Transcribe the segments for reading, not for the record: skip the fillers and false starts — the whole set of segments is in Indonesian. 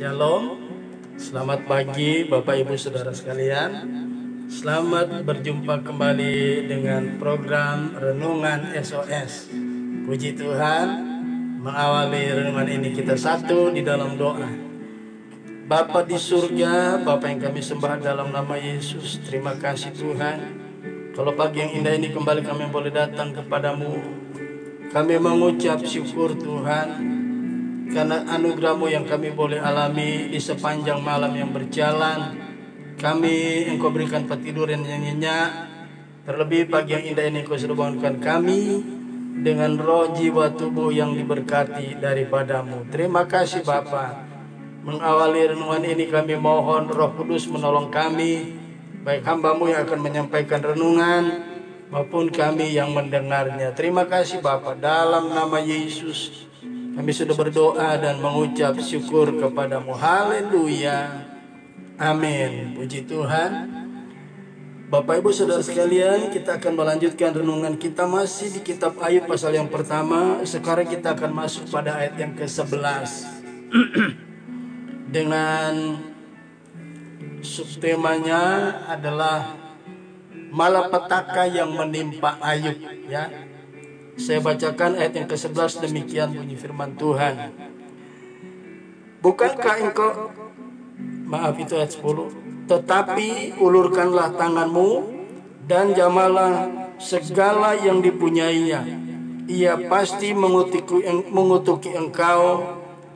Shalom, selamat pagi Bapak Ibu Saudara sekalian. Selamat berjumpa kembali dengan program Renungan SOS. Puji Tuhan, mengawali renungan ini kita satu di dalam doa. Bapa di surga, Bapa yang kami sembah dalam nama Yesus, terima kasih Tuhan. Kalau pagi yang indah ini kembali kami boleh datang kepadamu, kami mengucap syukur Tuhan, karena anugerah-Mu yang kami boleh alami di sepanjang malam yang berjalan. Kami Engkau berikan petiduran yang nyenyak. Terlebih pagi yang indah ini Engkau sudah bangunkan kami dengan roh, jiwa, tubuh yang diberkati daripada-Mu. Terima kasih Bapa. Mengawali renungan ini kami mohon Roh Kudus menolong kami, baik hamba-Mu yang akan menyampaikan renungan maupun kami yang mendengarnya. Terima kasih Bapa. Dalam nama Yesus kami sudah berdoa dan mengucap syukur kepadamu. Haleluya. Amin. Puji Tuhan. Bapak Ibu Saudara sekalian, kita akan melanjutkan renungan kita masih di kitab Ayub pasal yang pertama. Sekarang kita akan masuk pada ayat yang ke-11. Dengan subtemanya adalah malapetaka yang menimpa Ayub, ya. Saya bacakan ayat yang ke-11, demikian bunyi firman Tuhan. Bukankah engkau, maaf itu ayat 10, tetapi ulurkanlah tanganmu dan jamalah segala yang dipunyainya. Ia pasti mengutuki engkau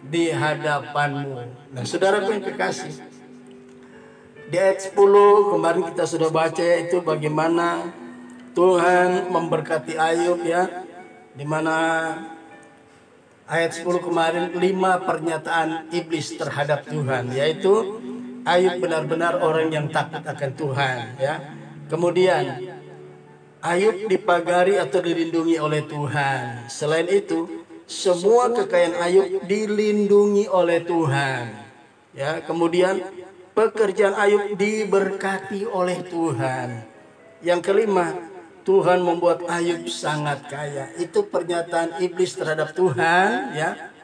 di hadapanmu. Nah, saudaraku yang kekasih, di ayat 10 kemarin kita sudah baca, yaitu bagaimana Tuhan memberkati Ayub, ya. Di mana ayat 10 kemarin 5 pernyataan iblis terhadap Tuhan, yaitu Ayub benar-benar orang yang takut akan Tuhan, ya. Kemudian Ayub dipagari atau dilindungi oleh Tuhan. Selain itu, semua kekayaan Ayub dilindungi oleh Tuhan, ya. Kemudian pekerjaan Ayub diberkati oleh Tuhan. Yang kelima, Tuhan membuat Ayub sangat kaya. Itu pernyataan iblis terhadap Tuhan, ya.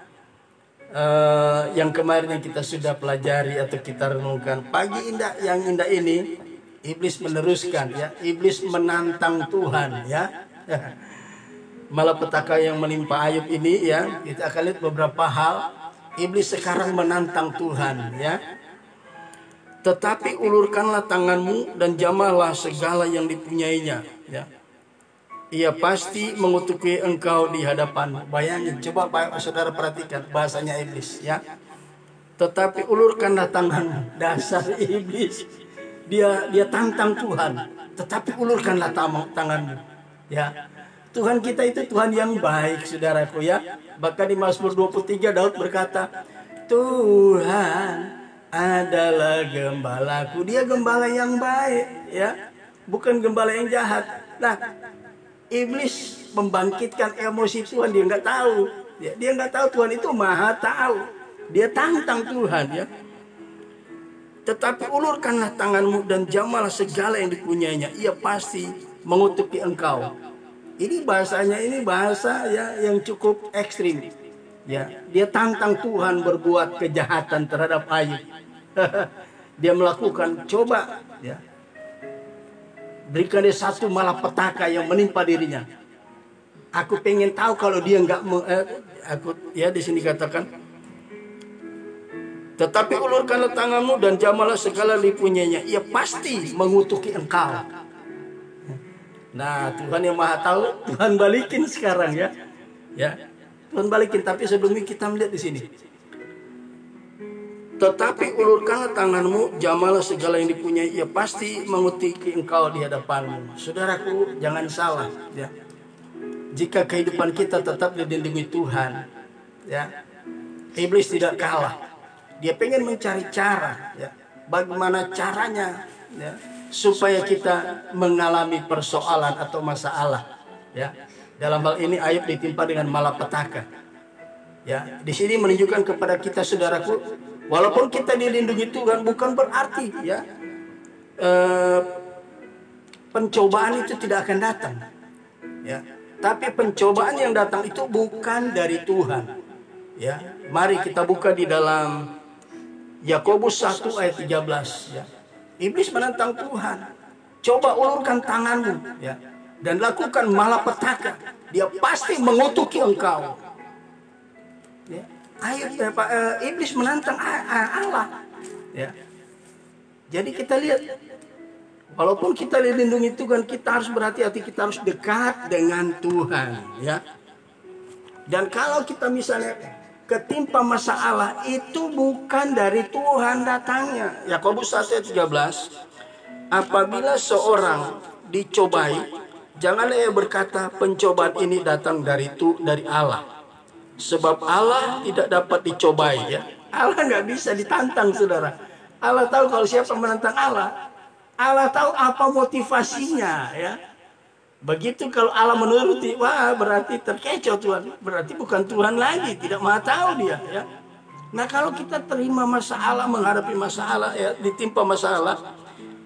Yang kemarin yang kita sudah pelajari atau kita renungkan. Pagi yang indah ini, iblis meneruskan, ya. Iblis menantang Tuhan, ya. Malapetaka yang menimpa Ayub ini, ya. Kita akan lihat beberapa hal. Iblis sekarang menantang Tuhan, ya. Tetapi ulurkanlah tanganmu dan jamahlah segala yang dipunyainya, ya. Ia pasti mengutuki engkau di hadapan. Bayangin, coba saudara perhatikan bahasanya iblis, ya. Tetapi ulurkanlah tanganmu. Dasar iblis. Dia tantang Tuhan. Tetapi ulurkanlah tanganmu, ya. Tuhan kita itu Tuhan yang baik, saudaraku, ya. Bahkan di Mazmur 23 Daud berkata, Tuhan adalah gembalaku. Dia gembala yang baik, ya, bukan gembala yang jahat. Nah, iblis membangkitkan emosi Tuhan. Dia nggak tahu, ya. Dia nggak tahu Tuhan itu maha tahu. Dia tantang Tuhan, ya. Tetapi ulurkanlah tanganmu dan jamalah segala yang dipunyainya. Ia pasti mengutuki engkau. Ini bahasanya, ini bahasa, ya, yang cukup ekstrim, ya. Dia tantang Tuhan berbuat kejahatan terhadap Ayub. Dia melakukan, coba, ya, berikan dia satu malapetaka yang menimpa dirinya. Aku pengen tahu kalau dia nggak, ya, di sini katakan, tetapi ulurkanlah tanganmu dan jamalah segala dipunyainya. Ia pasti mengutuki engkau. Nah, Tuhan yang maha tahu, Tuhan balikin sekarang, ya, ya. Tuhan balikin. Tapi sebelumnya kita melihat di sini. Tetapi ulurkanlah tanganmu, jamalah segala yang dipunyai, ia pasti mengutuki engkau di hadapanmu. Saudaraku, jangan salah, ya. Jika kehidupan kita tetap dilindungi Tuhan, ya, iblis tidak kalah. Dia pengen mencari cara, ya, bagaimana caranya, ya, supaya kita mengalami persoalan atau masalah, ya. Dalam hal ini Ayub ditimpa dengan malapetaka, ya. Di sini menunjukkan kepada kita, saudaraku, walaupun kita dilindungi Tuhan, bukan berarti, ya, pencobaan itu tidak akan datang, ya. Tapi pencobaan yang datang itu bukan dari Tuhan, ya. Mari kita buka di dalam Yakobus 1 ayat 13 ya. Iblis menantang Tuhan. Coba ulurkan tanganmu ya, dan lakukan malapetaka. Dia pasti mengutuki engkau. Ya. Iblis menantang Allah. Ya. Jadi kita lihat, walaupun kita dilindungi Tuhan, kita harus berhati-hati, kita harus dekat dengan Tuhan. Ya. Dan kalau kita misalnya ketimpa masalah, itu bukan dari Tuhan datangnya. Yakobus 1 ayat 13. Apabila seorang dicobai, janganlah ia berkata pencobaan ini datang dari Allah. Sebab Allah tidak dapat dicobai ya. Allah nggak bisa ditantang, saudara. Allah tahu kalau siapa menantang Allah. Allah tahu apa motivasinya ya. Begitu kalau Allah menuruti, wah berarti terkecoh Tuhan. Berarti bukan Tuhan lagi, tidak maha tahu dia ya. Nah kalau kita terima masalah, menghadapi masalah ya, ditimpa masalah,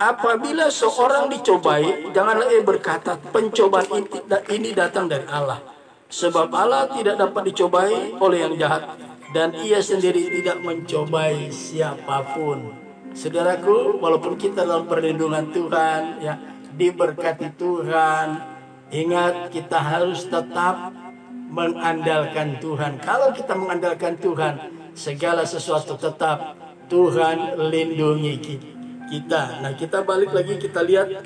apabila seorang dicobai, janganlah ia berkata pencobaan ini datang dari Allah. Sebab Allah tidak dapat dicobai oleh yang jahat, dan ia sendiri tidak mencobai siapapun. Saudaraku, walaupun kita dalam perlindungan Tuhan, ya, diberkati Tuhan, ingat kita harus tetap mengandalkan Tuhan. Kalau kita mengandalkan Tuhan, segala sesuatu tetap Tuhan lindungi kita. Nah, kita balik lagi, kita lihat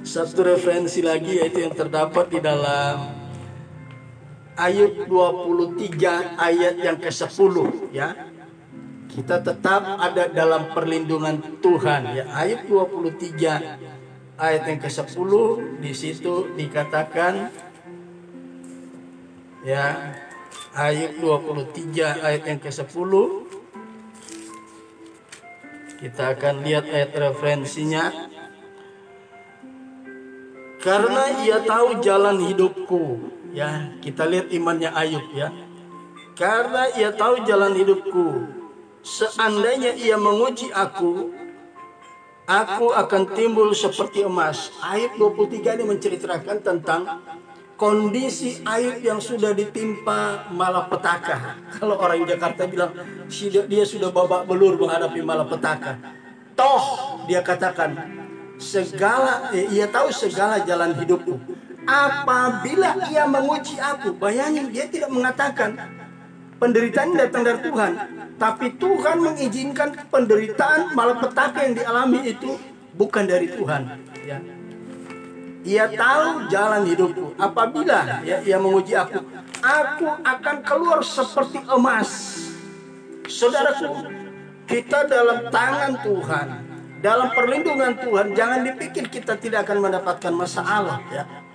satu referensi lagi, yaitu yang terdapat di dalam Ayub 23 ayat yang ke-10 ya. Kita tetap ada dalam perlindungan Tuhan ya. Ayub 23 ayat yang ke-10, di situ dikatakan ya, Ayub 23 ayat yang ke-10. Kita akan lihat ayat referensinya. Karena ia tahu jalan hidupku. Ya, kita lihat imannya Ayub ya. Karena ia tahu jalan hidupku. Seandainya ia menguji aku akan timbul seperti emas. Ayub 23 ini menceritakan tentang kondisi Ayub yang sudah ditimpa malapetaka. Kalau orang Jakarta bilang dia sudah babak belur menghadapi malapetaka. Toh dia katakan ia tahu segala jalan hidupku. Apabila ia menguji aku, bayangin, dia tidak mengatakan penderitaan datang dari Tuhan, tapi Tuhan mengizinkan penderitaan malapetaka yang dialami itu bukan dari Tuhan. Ya. Ia tahu jalan hidupku. Apabila ia menguji aku akan keluar seperti emas. Saudaraku, kita dalam tangan Tuhan, dalam perlindungan Tuhan. Jangan dipikir kita tidak akan mendapatkan masalah ya.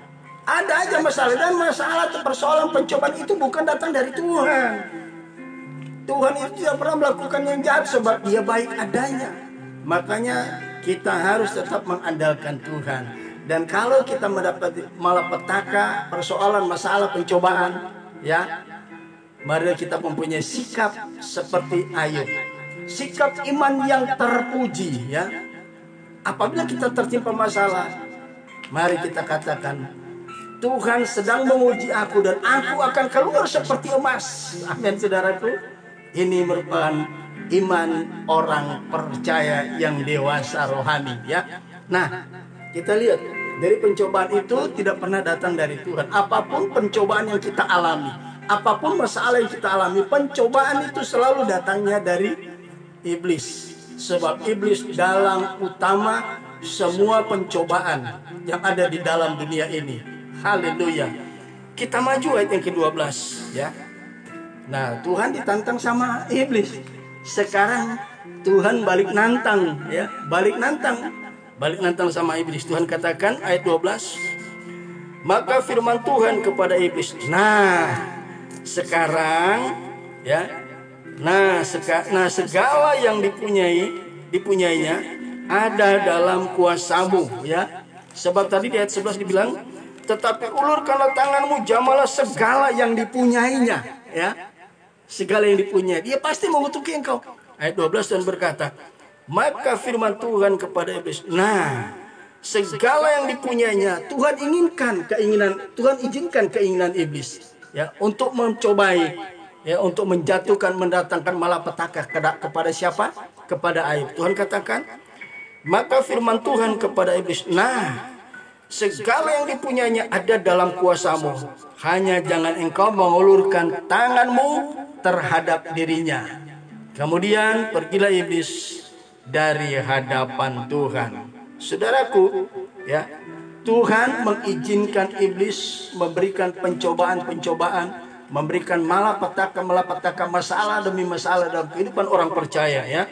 Ada aja masalah, dan masalah persoalan pencobaan itu bukan datang dari Tuhan. Tuhan itu tidak pernah melakukan yang jahat, sebab Dia baik adanya. Makanya kita harus tetap mengandalkan Tuhan. Dan kalau kita mendapat malapetaka, persoalan, masalah, pencobaan, ya, mari kita mempunyai sikap seperti Ayub, sikap iman yang terpuji, ya. Apabila kita tertimpa masalah, mari kita katakan, Tuhan sedang menguji aku dan aku akan keluar seperti emas. Amin, saudaraku. Ini merupakan iman orang percaya yang dewasa rohani, ya. Nah, kita lihat dari pencobaan itu tidak pernah datang dari Tuhan. Apapun pencobaan yang kita alami, apapun masalah yang kita alami, pencobaan itu selalu datangnya dari iblis. Sebab iblis dalang utama semua pencobaan yang ada di dalam dunia ini. Haleluya. Kita maju ayat yang ke-12 ya. Nah, Tuhan ditantang sama iblis. Sekarang Tuhan balik nantang ya, balik nantang sama iblis. Tuhan katakan ayat 12, maka firman Tuhan kepada iblis, nah sekarang ya, segala yang dipunyainya ada dalam kuasamu ya. Sebab tadi di ayat 11 dibilang, tetapi ulurkanlah tanganmu, jamalah segala yang dipunyainya ya. Segala yang dipunyai, dia pasti mengutuki engkau. Ayat 12, dan berkata, maka firman Tuhan kepada iblis, nah segala yang dipunyainya Tuhan izinkan keinginan iblis ya untuk mencobai ya, untuk menjatuhkan, mendatangkan malapetaka kepada siapa? Kepada Ayub. Tuhan katakan, maka firman Tuhan kepada iblis, nah, segala yang dipunyainya ada dalam kuasamu, hanya jangan engkau mengulurkan tanganmu terhadap dirinya. Kemudian pergilah iblis dari hadapan Tuhan. Saudaraku, ya, Tuhan mengizinkan iblis memberikan pencobaan-pencobaan, memberikan malapetaka, masalah demi masalah dalam kehidupan orang percaya, ya.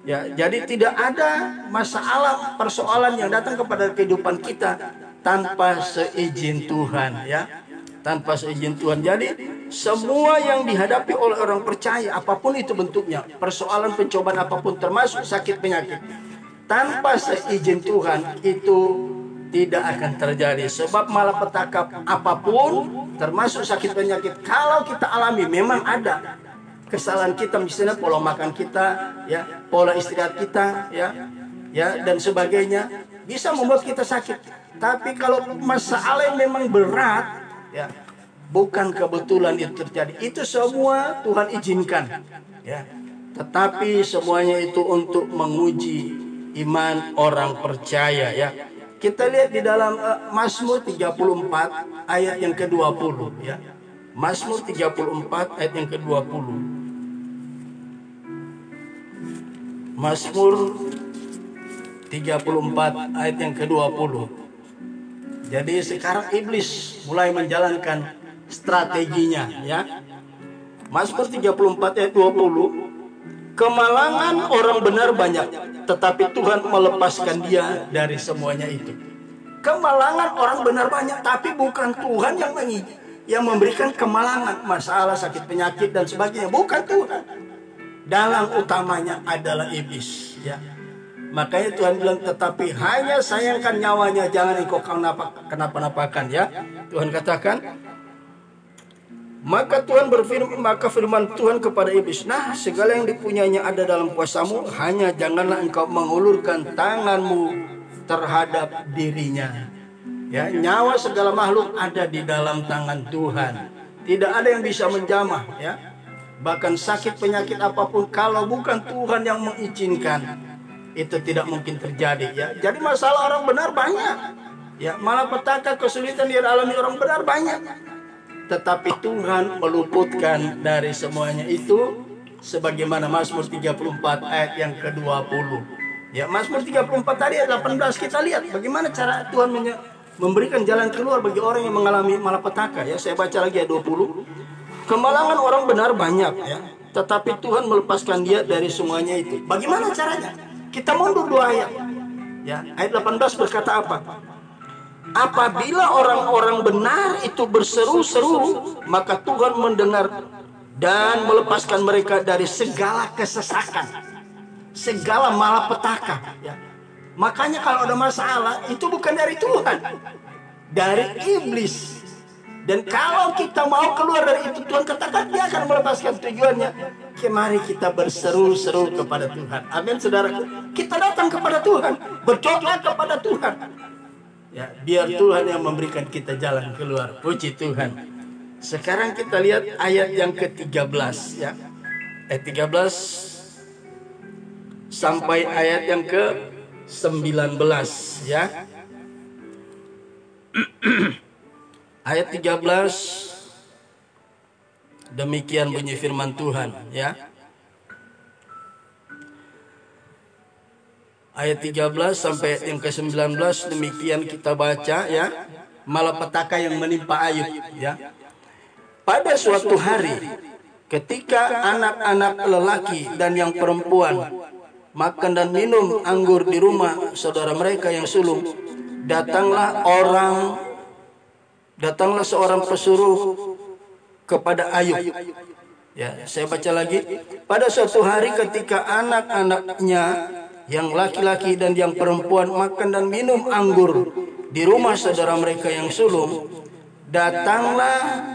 Ya, jadi tidak ada masalah, persoalan yang datang kepada kehidupan kita tanpa seizin Tuhan, ya. Tanpa seizin Tuhan. Jadi semua yang dihadapi oleh orang percaya, apapun itu bentuknya, persoalan, pencobaan apapun, termasuk sakit penyakit, tanpa seizin Tuhan itu tidak akan terjadi. Sebab malapetaka apapun, termasuk sakit penyakit, kalau kita alami, memang ada kesalahan kita, misalnya pola makan kita, ya, pola istirahat kita, ya, dan sebagainya, bisa membuat kita sakit. Tapi kalau masalah yang memang berat, ya, bukan kebetulan itu terjadi, itu semua Tuhan izinkan, ya. Tetapi semuanya itu untuk menguji iman orang percaya, ya. Kita lihat di dalam Mazmur 34 ayat yang ke-20, ya. Mazmur 34 ayat yang ke-20. Mazmur 34 ayat yang ke-20. Jadi sekarang iblis mulai menjalankan strateginya, ya. Mazmur 34 ayat 20. Kemalangan orang benar banyak, tetapi Tuhan melepaskan dia dari semuanya itu. Kemalangan orang benar banyak, tapi bukan Tuhan yang memberikan kemalangan, masalah, sakit penyakit dan sebagainya, bukan Tuhan. Dalang utamanya adalah iblis, ya. Makanya Tuhan bilang, tetapi hanya sayangkan nyawanya, jangan engkau kenapa-napakan, ya. Tuhan katakan, maka firman Tuhan kepada iblis, nah, segala yang dipunyainya ada dalam kuasamu, hanya janganlah engkau mengulurkan tanganmu terhadap dirinya. Ya, nyawa segala makhluk ada di dalam tangan Tuhan. Tidak ada yang bisa menjamah, ya. Bahkan sakit penyakit apapun, kalau bukan Tuhan yang mengizinkan, itu tidak mungkin terjadi, ya. Jadi masalah orang benar banyak, ya. Malapetaka, kesulitan yang dialami orang benar banyak. Tetapi Tuhan meluputkan dari semuanya itu, sebagaimana Mazmur 34 ayat yang ke-20. Ya, Mazmur 34 tadi ayat 18 kita lihat bagaimana cara Tuhan memberikan jalan keluar bagi orang yang mengalami malapetaka, ya. Saya baca lagi ayat 20. Kemalangan orang benar banyak, ya, tetapi Tuhan melepaskan dia dari semuanya itu. Bagaimana caranya? Kita mundur 2 ayat. Ya, ayat 18 berkata apa? Apabila orang-orang benar itu berseru-seru, maka Tuhan mendengar dan melepaskan mereka dari segala kesesakan, segala malapetaka, ya. Makanya kalau ada masalah, itu bukan dari Tuhan, dari iblis. Dan kalau kita mau keluar dari itu, Tuhan katakan dia akan melepaskan tujuannya. Mari kita berseru-seru kepada Tuhan. Amin, saudaraku. Kita datang kepada Tuhan, berdoa kepada Tuhan. Ya, biar Tuhan yang memberikan kita jalan keluar. Puji Tuhan. Sekarang kita lihat ayat yang ke-13, ya. Ayat 13 sampai ayat yang ke-19, ya. Ayat 13, demikian bunyi firman Tuhan, ya. Ayat 13 sampai yang ke-19 demikian kita baca, ya. Malapetaka yang menimpa Ayub, ya. Pada suatu hari ketika anak-anak lelaki dan yang perempuan makan dan minum anggur di rumah saudara mereka yang sulung, datanglah seorang pesuruh kepada Ayub. Ya, saya baca lagi. Pada suatu hari ketika anak-anaknya yang laki-laki dan yang perempuan makan dan minum anggur di rumah saudara mereka yang sulung, datanglah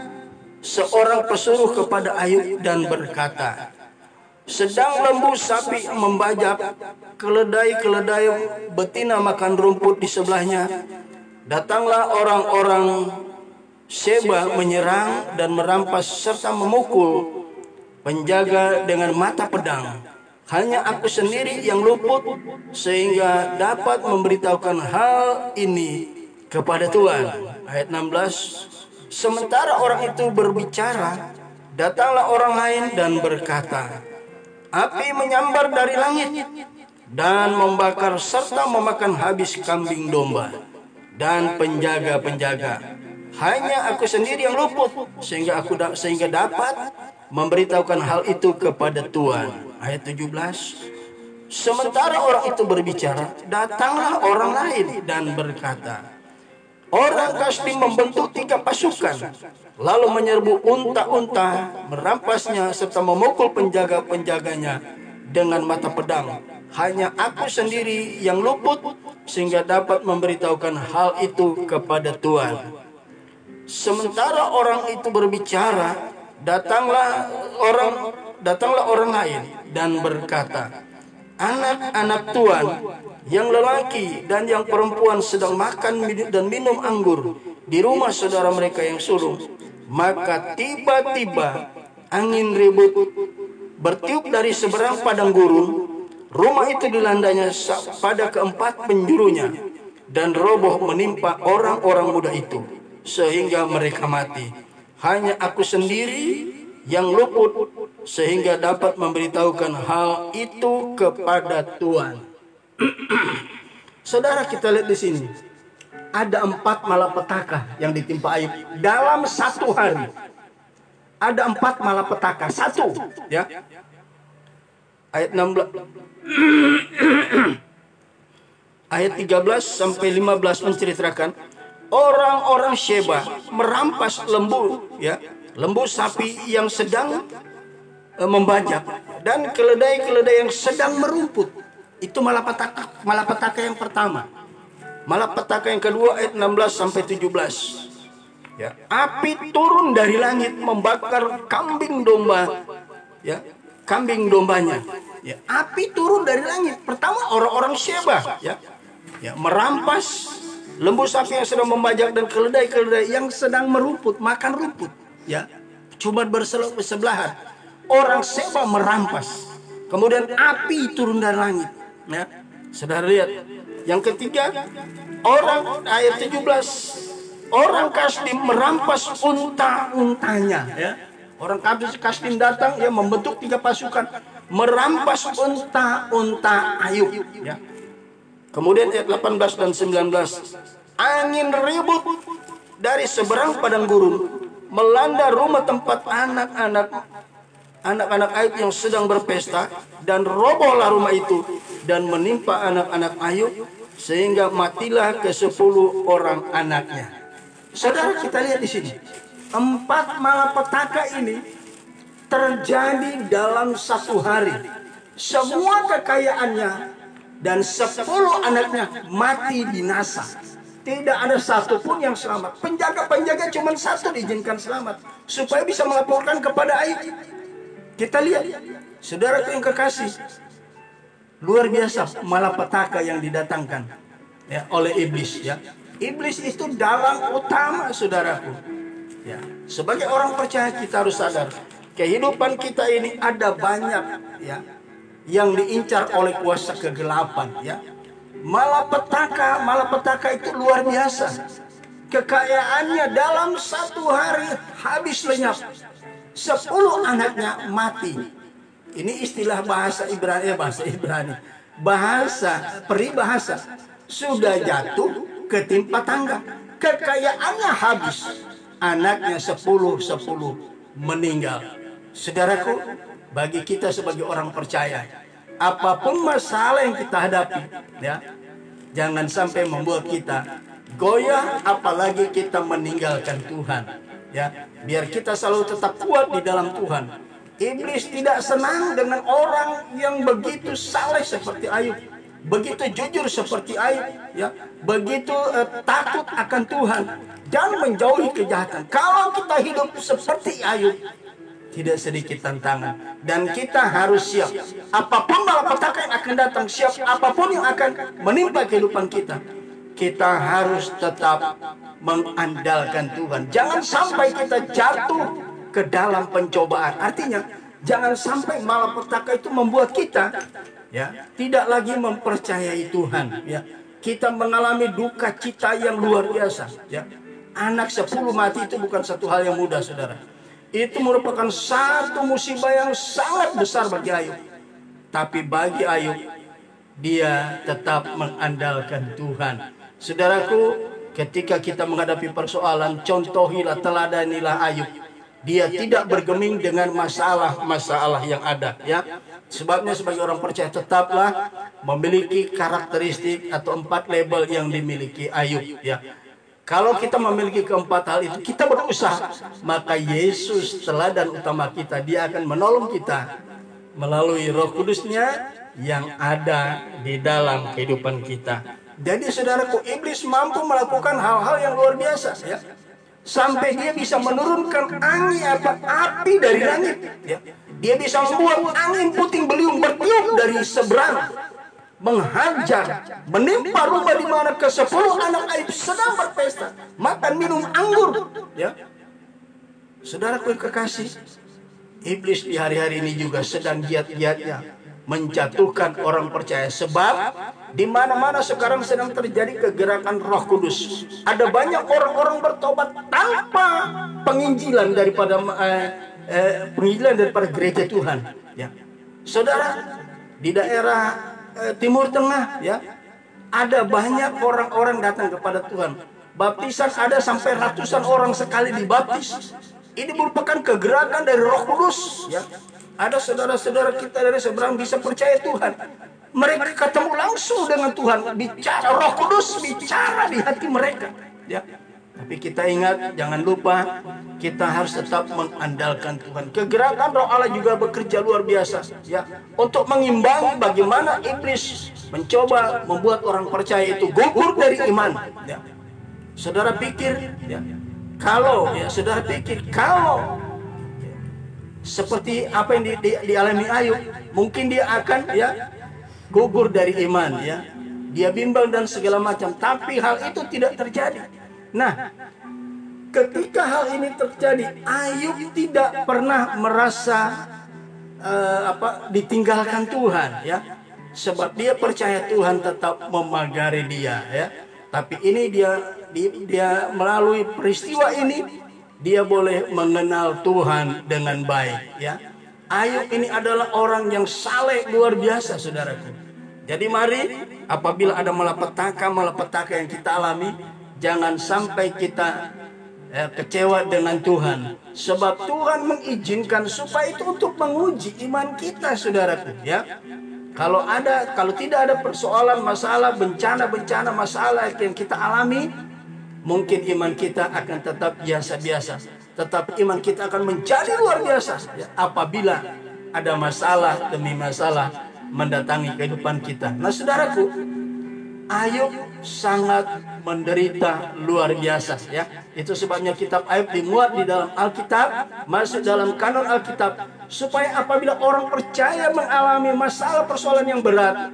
seorang pesuruh kepada Ayub dan berkata, sedang lembu sapi membajak, keledai-keledai betina makan rumput di sebelahnya. Datanglah orang-orang Sheba menyerang dan merampas serta memukul penjaga dengan mata pedang. Hanya aku sendiri yang luput sehingga dapat memberitahukan hal ini kepada Tuhan. Ayat 16. Sementara orang itu berbicara, datanglah orang lain dan berkata, api menyambar dari langit dan membakar serta memakan habis kambing domba dan penjaga-penjaga. Hanya aku sendiri yang luput sehingga dapat memberitahukan hal itu kepada Tuhan. Ayat 17. Sementara orang itu berbicara, datanglah orang lain dan berkata, orang Kasdim membentuk 3 pasukan, lalu menyerbu unta-unta, merampasnya serta memukul penjaga-penjaganya dengan mata pedang. Hanya aku sendiri yang luput sehingga dapat memberitahukan hal itu kepada Tuhan. Sementara orang itu berbicara, datanglah orang lain dan berkata, anak-anak Tuhan yang lelaki dan yang perempuan sedang makan dan minum anggur di rumah saudara mereka yang sulung. Maka tiba-tiba angin ribut bertiup dari seberang padang gurun. Rumah itu dilandanya pada keempat penjurunya dan roboh menimpa orang-orang muda itu sehingga mereka mati. Hanya aku sendiri yang luput sehingga dapat memberitahukan hal itu kepada Tuhan. Saudara, kita lihat di sini ada 4 malapetaka yang ditimpa Ayub dalam 1 hari. Ada 4 malapetaka, 1 ya. Ayat 16 ayat 13 sampai 15 menceritakan orang-orang Sheba merampas lembu ya, lembu sapi yang sedang membajak dan keledai-keledai yang sedang merumput. Itu malapetaka yang pertama. Malapetaka yang kedua ayat 16 sampai 17. Ya, api turun dari langit membakar kambing domba ya, kambing dombanya. Ya, api turun dari langit. Pertama orang-orang Sheba ya, merampas lembu sapi yang sedang membajak dan keledai-keledai yang sedang merumput, makan rumput ya, cuma bersebelahan. Orang Sheba merampas, kemudian api turun dari langit ya. Saudara lihat. Yang ketiga, orang ayat 17, orang Kasdim merampas unta-untanya ya. Orang Kasdim datang ya, membentuk 3 pasukan, merampas unta-unta Ayub ya. Kemudian ayat 18 dan 19, angin ribut dari seberang padang gurun melanda rumah tempat anak-anak Ayub yang sedang berpesta, dan robohlah rumah itu dan menimpa anak-anak Ayub sehingga matilah ke-10 orang anaknya. Saudara, kita lihat di sini 4 malapetaka ini terjadi dalam 1 hari. Semua kekayaannya dan 10 anaknya mati binasa. Tidak ada satupun yang selamat. Penjaga-penjaga cuma 1 diizinkan selamat supaya bisa melaporkan kepada Ayub. Kita lihat, saudaraku yang kekasih, luar biasa malapetaka yang didatangkan ya oleh iblis ya. Iblis itu dalang utama, saudaraku. Ya, sebagai orang percaya kita harus sadar, kehidupan kita ini ada banyak ya yang diincar oleh kuasa kegelapan ya. Malapetaka itu luar biasa. Kekayaannya dalam 1 hari habis lenyap. 10 anaknya mati. Ini istilah bahasa Ibrani, peribahasa. Sudah jatuh ketimpa tangga. Kekayaannya habis. Anaknya 10 meninggal. Saudaraku, bagi kita sebagai orang percaya, apapun masalah yang kita hadapi ya, jangan sampai membuat kita goyah, apalagi kita meninggalkan Tuhan ya. Biar kita selalu tetap kuat di dalam Tuhan. Iblis tidak senang dengan orang yang begitu saleh seperti Ayub, begitu jujur seperti Ayub ya, begitu takut akan Tuhan dan menjauhi kejahatan. Kalau kita hidup seperti Ayub, tidak sedikit tantangan, dan kita harus siap. Apapun malapetaka yang akan datang, siap apapun yang akan menimpa kehidupan kita, kita harus tetap mengandalkan Tuhan. Jangan sampai kita jatuh ke dalam pencobaan. Artinya jangan sampai malapetaka itu membuat kita tidak lagi mempercayai Tuhan. Kita mengalami duka cita yang luar biasa. Anak 10 mati itu bukan satu hal yang mudah, saudara. Itu merupakan satu musibah yang sangat besar bagi Ayub. Tapi bagi Ayub, dia tetap mengandalkan Tuhan. Saudaraku, ketika kita menghadapi persoalan, contohilah, teladanilah Ayub. Dia tidak bergeming dengan masalah-masalah yang ada. Sebabnya sebagai orang percaya tetaplah memiliki karakteristik atau 4 label yang dimiliki Ayub. Kalau kita memiliki keempat hal itu, kita berusaha, maka Yesus teladan utama kita. Dia akan menolong kita melalui Roh Kudus-Nya yang ada di dalam kehidupan kita. Jadi saudaraku, iblis mampu melakukan hal-hal yang luar biasa. Sampai dia bisa menurunkan angin atau api dari langit. Dia bisa membuat angin puting beliung bertiup dari seberang, menghajar, menimpa rumah di mana ke-10 anak Ayub sedang berpesta, makan minum anggur. Saudaraku yang kekasih, iblis di hari-hari ini juga sedang giat-giatnya menjatuhkan orang percaya. Sebab di mana-mana sekarang sedang terjadi kegerakan Roh Kudus. Ada banyak orang-orang bertobat tanpa penginjilan daripada gereja Tuhan. Saudara, di daerah Timur Tengah, ada banyak orang-orang datang kepada Tuhan. Baptisan ada sampai ratusan orang sekali dibaptis. Ini merupakan kegerakan dari Roh Kudus. Ada saudara-saudara kita dari seberang bisa percaya Tuhan. Mereka ketemu langsung dengan Tuhan, bicara Roh Kudus, bicara di hati mereka. Tapi kita ingat, jangan lupa, kita harus tetap mengandalkan Tuhan. Kegerakan Roh Allah juga bekerja luar biasa, untuk mengimbangi bagaimana iblis mencoba membuat orang percaya itu gugur dari iman. Saudara pikir, kalau seperti apa yang dialami Ayub, mungkin dia akan gugur dari iman, dia bimbang dan segala macam. Tapi hal itu tidak terjadi. Nah, ketika hal ini terjadi, Ayub tidak pernah merasa ditinggalkan Tuhan, sebab dia percaya Tuhan tetap memagari dia, Tapi ini dia melalui peristiwa ini, dia boleh mengenal Tuhan dengan baik. Ayub ini adalah orang yang saleh luar biasa, saudaraku. Jadi mari, apabila ada malapetaka yang kita alami, jangan sampai kita kecewa dengan Tuhan. Sebab Tuhan mengizinkan supaya itu untuk menguji iman kita, saudaraku. Kalau tidak ada persoalan, masalah, bencana, masalah yang kita alami, mungkin iman kita akan tetap biasa-biasa. Tetapi iman kita akan menjadi luar biasa apabila ada masalah demi masalah mendatangi kehidupan kita. Nah, saudaraku, Ayub sangat menderita luar biasa. Itu sebabnya kitab Ayub dimuat di dalam Alkitab, masuk dalam kanon Alkitab, supaya apabila orang percaya mengalami masalah persoalan yang berat,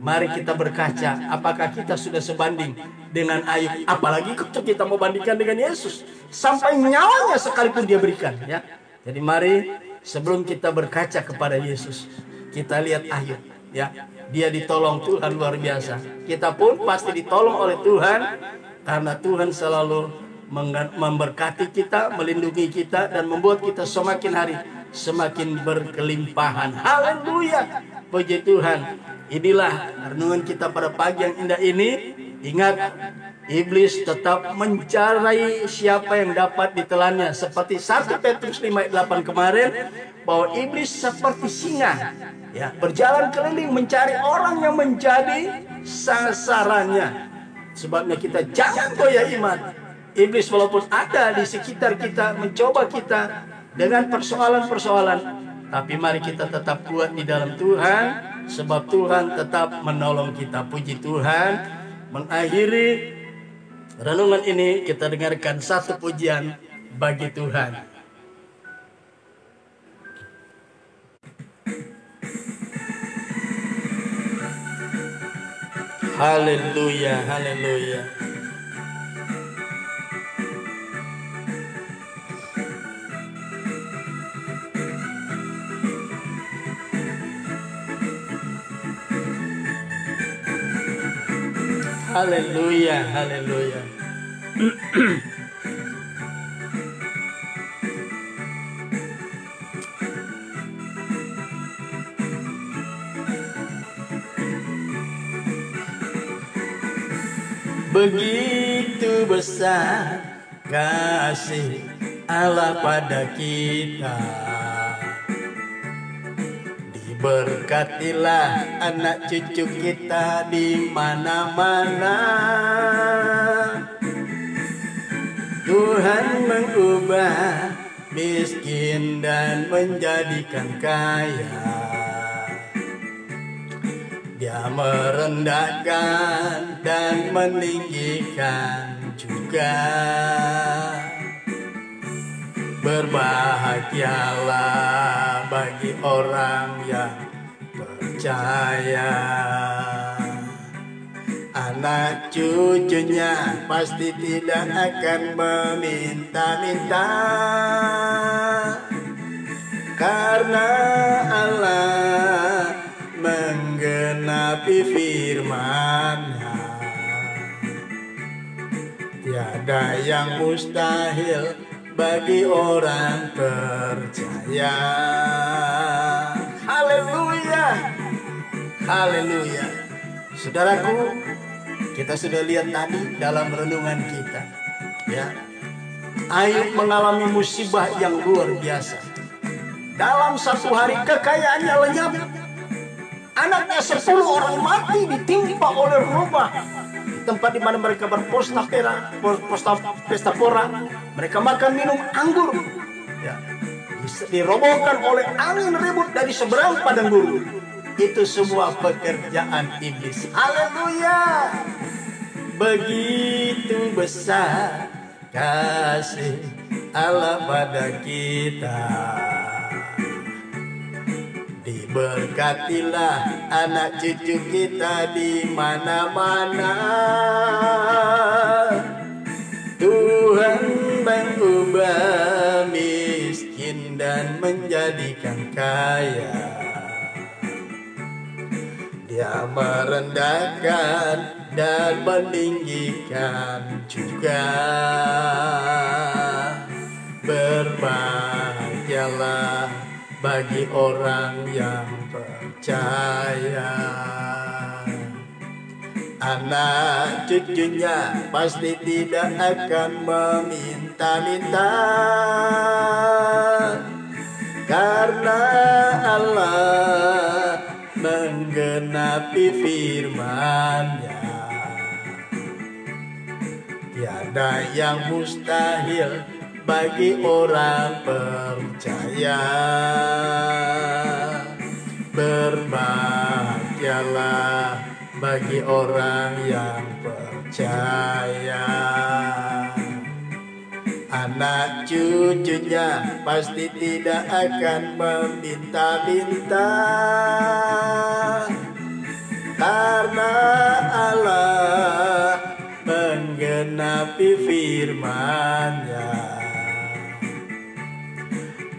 mari kita berkaca, apakah kita sudah sebanding dengan Ayub? Apalagi kalau kita mau bandingkan dengan Yesus, sampai nyawanya sekalipun dia berikan. Jadi mari, sebelum kita berkaca kepada Yesus, kita lihat Ayub. Dia ditolong Tuhan luar biasa. Kita pun pasti ditolong oleh Tuhan, karena Tuhan selalu memberkati kita, melindungi kita, dan membuat kita semakin hari semakin berkelimpahan. Haleluya, puji Tuhan. Inilah renungan kita pada pagi yang indah ini. Ingat, iblis tetap mencari siapa yang dapat ditelannya. Seperti 1 Petrus 5:8 kemarin, bahwa iblis seperti singa, berjalan keliling mencari orang yang menjadi sasarannya. Sebabnya kita jangan goyah iman. Iblis walaupun ada di sekitar kita, mencoba kita dengan persoalan-persoalan, tapi mari kita tetap kuat di dalam Tuhan, sebab Tuhan tetap menolong kita. Puji Tuhan. Mengakhiri renungan ini, kita dengarkan satu pujian bagi Tuhan. Haleluya, haleluya. Haleluya, haleluya. Begitu besar kasih Allah pada kita, diberkatilah anak cucu kita di mana-mana. Tuhan mengubah miskin dan menjadikan kaya. Dia merendahkan dan meninggikan juga. Berbahagialah bagi orang yang percaya. Anak cucunya pasti tidak akan meminta-minta, karena Allah menggenapi firman-Nya. Tiada yang mustahil bagi orang percaya. Haleluya, haleluya. Saudaraku, kita sudah lihat tadi dalam renungan kita, ya, Ayub mengalami musibah yang luar biasa. Dalam satu hari kekayaannya lenyap. Anaknya 10 orang mati ditimpa oleh rubah. Tempat di mana mereka berpesta pora, mereka makan minum anggur, ya, dirobohkan oleh angin ribut dari seberang padang gurun. Itu semua pekerjaan iblis. Haleluya. Begitu besar kasih Allah pada kita, diberkatilah anak cucu kita di mana-mana. Tuhan mengubah miskin dan menjadikan kaya. Dia merendahkan dan meninggikan juga. Berbahagialah bagi orang yang percaya. Anak cucunya pasti tidak akan meminta-minta, karena Allah menggenapi firman-Nya. Tiada yang mustahil bagi orang percaya. Berbahagialah bagi orang yang percaya. Anak cucunya pasti tidak akan meminta-minta, karena Allah menggenapi firman-Nya.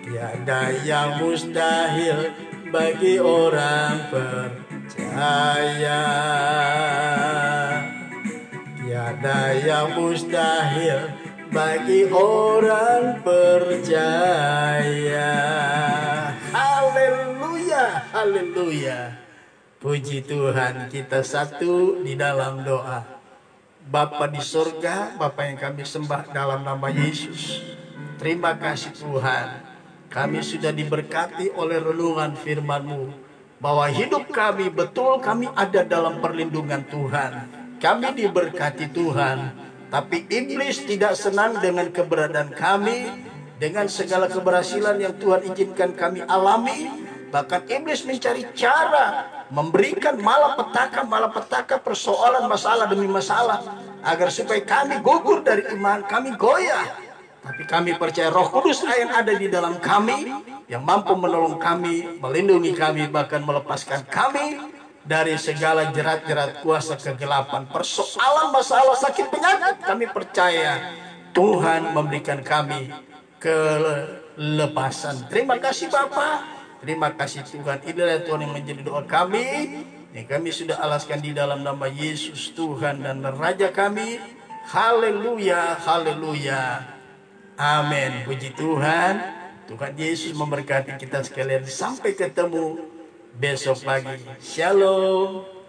Tiada yang mustahil bagi orang percaya. Tiada yang mustahil bagi orang percaya. Haleluya, haleluya. Puji Tuhan, kita satu di dalam doa. Bapa di surga, Bapa yang kami sembah dalam nama Yesus, terima kasih Tuhan. Kami sudah diberkati oleh renungan firman-Mu, bahwa hidup kami betul kami ada dalam perlindungan Tuhan. Kami diberkati Tuhan, tapi iblis tidak senang dengan keberadaan kami, dengan segala keberhasilan yang Tuhan izinkan kami alami. Bahkan iblis mencari cara memberikan malapetaka persoalan masalah demi masalah, agar supaya kami gugur dari iman, kami goyah. Tapi kami percaya Roh Kudus yang ada di dalam kami, yang mampu menolong kami, melindungi kami, bahkan melepaskan kami dari segala jerat-jerat kuasa kegelapan, persoalan masalah sakit penyakit. Kami percaya Tuhan memberikan kami kelepasan. Terima kasih Bapa, terima kasih Tuhan. Inilah Tuhan yang menjadi doa kami. Yang kami sudah alaskan di dalam nama Yesus Tuhan dan Raja kami. Haleluya, haleluya. Amin. Puji Tuhan. Tuhan Yesus memberkati kita sekalian. Sampai ketemu besok pagi. Shalom.